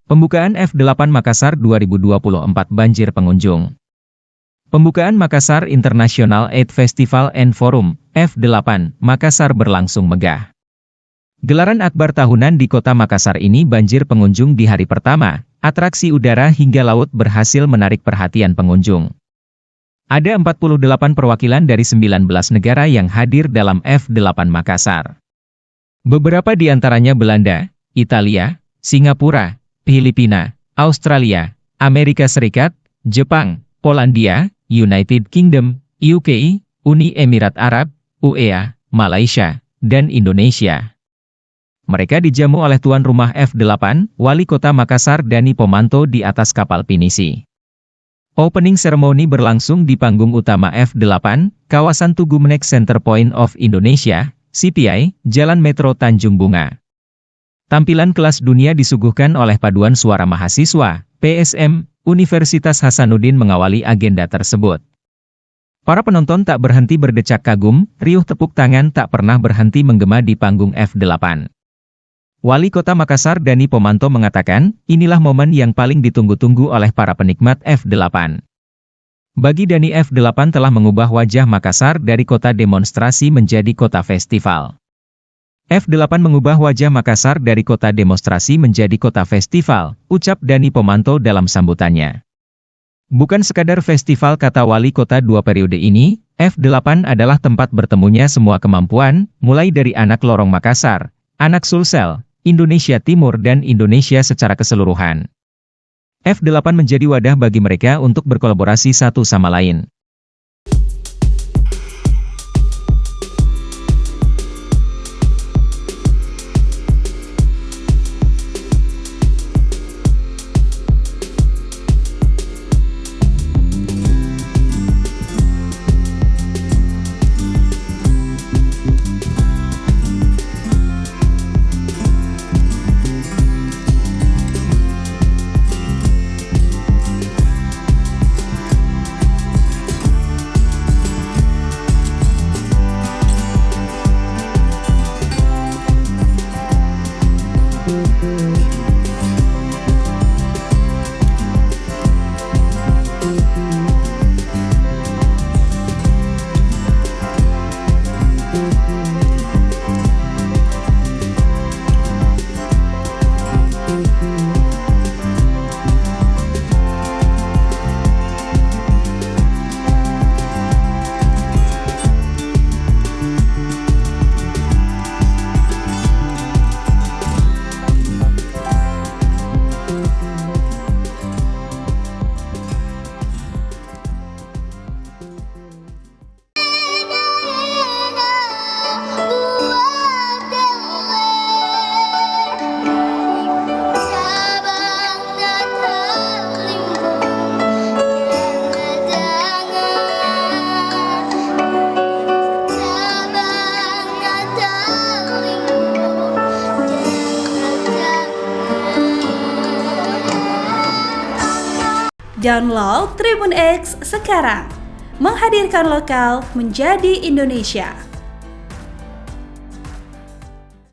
Pembukaan F8 Makassar 2024 banjir pengunjung. Pembukaan Makassar International Aid Festival and Forum, F8, Makassar berlangsung megah. Gelaran akbar tahunan di kota Makassar ini banjir pengunjung di hari pertama, atraksi udara hingga laut berhasil menarik perhatian pengunjung. Ada 48 perwakilan dari 19 negara yang hadir dalam F8 Makassar. Beberapa di antaranya Belanda, Italia, Singapura, Filipina, Australia, Amerika Serikat, Jepang, Polandia, United Kingdom, UK, Uni Emirat Arab, UEA, Malaysia, dan Indonesia. Mereka dijamu oleh tuan rumah F8, Wali Kota Makassar Dani Pomanto di atas kapal pinisi. Opening ceremony berlangsung di panggung utama F8, kawasan Tugu Menek Center Point of Indonesia, CPI, Jalan Metro Tanjung Bunga. Tampilan kelas dunia disuguhkan oleh paduan suara mahasiswa, PSM, Universitas Hasanuddin mengawali agenda tersebut. Para penonton tak berhenti berdecak kagum, riuh tepuk tangan tak pernah berhenti menggema di panggung F8. Wali Kota Makassar Dani Pomanto mengatakan, inilah momen yang paling ditunggu-tunggu oleh para penikmat F8. Bagi Dani, F8 telah mengubah wajah Makassar dari kota demonstrasi menjadi kota festival. F8 mengubah wajah Makassar dari kota demonstrasi menjadi kota festival, ucap Dani Pomanto dalam sambutannya. Bukan sekadar festival, kata Wali Kota, 2 periode ini, F8 adalah tempat bertemunya semua kemampuan, mulai dari anak lorong Makassar, anak Sulsel, Indonesia Timur dan Indonesia secara keseluruhan. F8 menjadi wadah bagi mereka untuk berkolaborasi satu sama lain. Download Tribun X sekarang, menghadirkan lokal menjadi Indonesia.